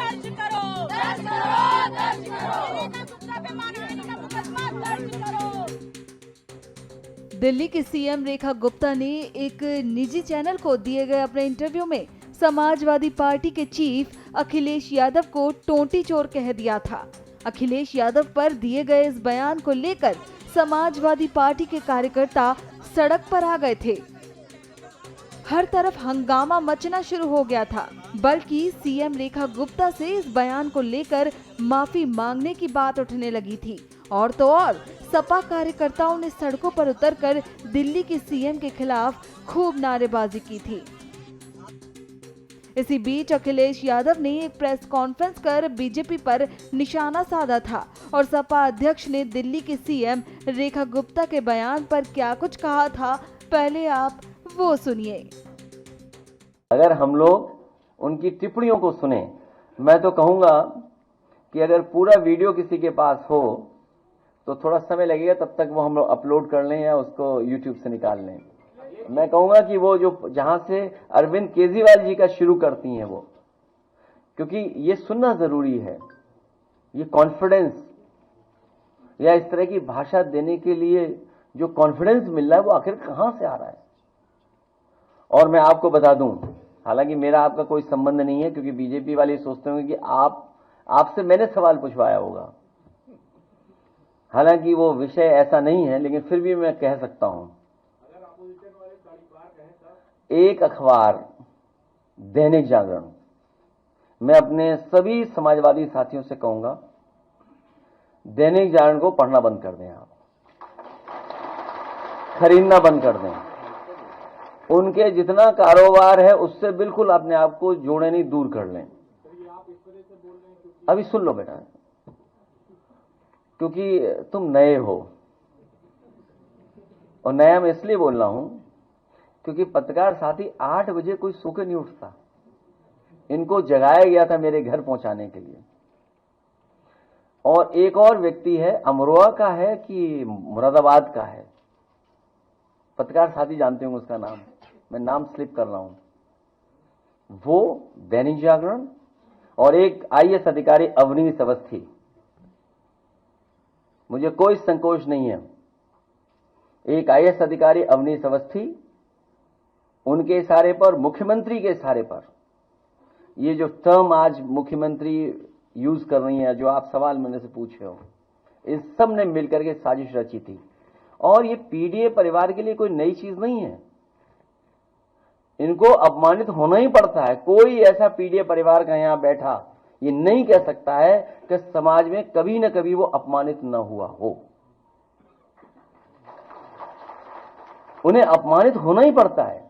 दर्ज करो, दर्ज करो, दर्ज करो। रेखा गुप्ता पे मानहानि का मुकदमा दर्ज करो। दिल्ली की सीएम रेखा गुप्ता ने एक निजी चैनल को दिए गए अपने इंटरव्यू में समाजवादी पार्टी के चीफ अखिलेश यादव को टोंटी चोर कह दिया था। अखिलेश यादव पर दिए गए इस बयान को लेकर समाजवादी पार्टी के कार्यकर्ता सड़क पर आ गए थे। हर तरफ हंगामा मचना शुरू हो गया था, बल्कि सीएम रेखा गुप्ता से इस बयान को लेकर माफी मांगने की बात उठने लगी थी। और तो और सपा कार्यकर्ताओं ने सड़कों पर उतरकर दिल्ली की सीएम के खिलाफ खूब नारेबाजी की थी। इसी बीच अखिलेश यादव ने एक प्रेस कॉन्फ्रेंस कर बीजेपी पर निशाना साधा था और सपा अध्यक्ष ने दिल्ली की सीएम रेखा गुप्ता के बयान पर क्या कुछ कहा था, पहले आप वो सुनिए। अगर हम लोग उनकी टिप्पणियों को सुने, मैं तो कहूंगा कि अगर पूरा वीडियो किसी के पास हो तो थोड़ा समय लगेगा, तब तक वो हम लोग अपलोड कर लें या उसको यूट्यूब से निकाल लें। मैं कहूंगा कि वो जो जहां से अरविंद केजरीवाल जी का शुरू करती हैं वो, क्योंकि ये सुनना जरूरी है। ये कॉन्फिडेंस या इस तरह की भाषा देने के लिए जो कॉन्फिडेंस मिल रहा है वो आखिर कहां से आ रहा है। और मैं आपको बता दूं, हालांकि मेरा आपका कोई संबंध नहीं है, क्योंकि बीजेपी वाले सोचते होंगे कि आपसे मैंने सवाल पूछवाया होगा। हालांकि वो विषय ऐसा नहीं है, लेकिन फिर भी मैं कह सकता हूं। एक अखबार दैनिक जागरण, मैं अपने सभी समाजवादी साथियों से कहूंगा, दैनिक जागरण को पढ़ना बंद कर दें, आप खरीदना बंद कर दें। उनके जितना कारोबार है उससे बिल्कुल अपने आप को जोड़े नहीं, दूर कर लें। अभी सुन लो बेटा, क्योंकि तुम नए हो, और नया मैं इसलिए बोल रहा हूं क्योंकि पत्रकार साथी 8 बजे कोई सो के नहीं उठता। इनको जगाया गया था मेरे घर पहुंचाने के लिए। और एक और व्यक्ति है, अमरोहा का है कि मुरादाबाद का है, पत्रकार साथी जानते होंगे उसका नाम, मैं नाम स्लिप कर रहा हूं। वो दैनिक जागरण, और एक आईएएस अधिकारी अवनीश अवस्थी। मुझे कोई संकोच नहीं है, एक आईएएस अधिकारी अवनीश अवस्थी, उनके इशारे पर, मुख्यमंत्री के इशारे पर, ये जो टर्म आज मुख्यमंत्री यूज कर रही है, जो आप सवाल मेरे से पूछे हो, इस सब ने मिलकर के साजिश रची थी। और ये पीडीए परिवार के लिए कोई नई चीज नहीं है, इनको अपमानित होना ही पड़ता है। कोई ऐसा पीडीए परिवार का यहां बैठा ये नहीं कह सकता है कि समाज में कभी न कभी वो अपमानित न हुआ हो। उन्हें अपमानित होना ही पड़ता है।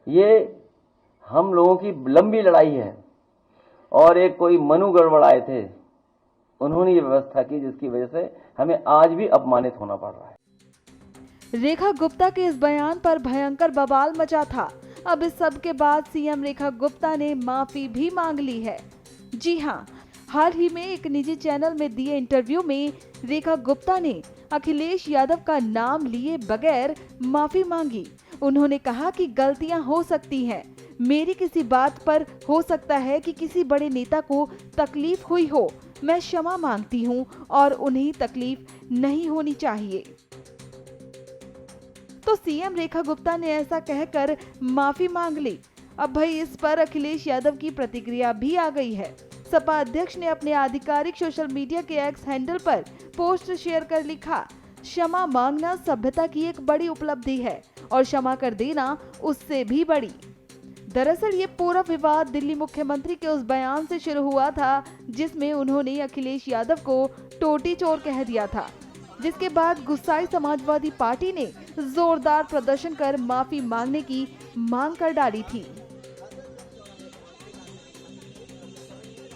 ये हम लोगों की लंबी लड़ाई है, और एक कोई मनु गड़बड़ाए थे, उन्होंने ये व्यवस्था की जिसकी वजह से हमें आज भी अपमानित होना पड़ रहा है। रेखा गुप्ता के इस बयान पर भयंकर बवाल मचा था। अब इस सब के बाद सीएम रेखा गुप्ता ने माफी भी मांग ली है। जी हां, हाल ही में एक निजी चैनल में दिए इंटरव्यू में रेखा गुप्ता ने अखिलेश यादव का नाम लिए बगैर माफी मांगी। उन्होंने कहा कि गलतियां हो सकती हैं, मेरी किसी बात पर हो सकता है कि किसी बड़े नेता को तकलीफ हुई हो, मैं क्षमा मांगती हूं और उन्हें तकलीफ नहीं होनी चाहिए। तो सीएम रेखा गुप्ता ने ऐसा कहकर माफी मांग ली। अब भाई इस पर अखिलेश यादव की प्रतिक्रिया भी आ गई है। सपा अध्यक्ष ने अपने आधिकारिक सोशल मीडिया के एक्स हैंडल पर पोस्ट शेयर कर लिखा, क्षमा मांगना सभ्यता की एक बड़ी उपलब्धि है और क्षमा कर देना उससे भी बड़ी। दरअसल ये पूरा विवाद दिल्ली मुख्यमंत्री के उस बयान से शुरू हुआ था जिसमें उन्होंने अखिलेश यादव को टोटी चोर कह दिया था, जिसके बाद गुस्साई समाजवादी पार्टी ने जोरदार प्रदर्शन कर माफी मांगने की मांग कर डाली थी।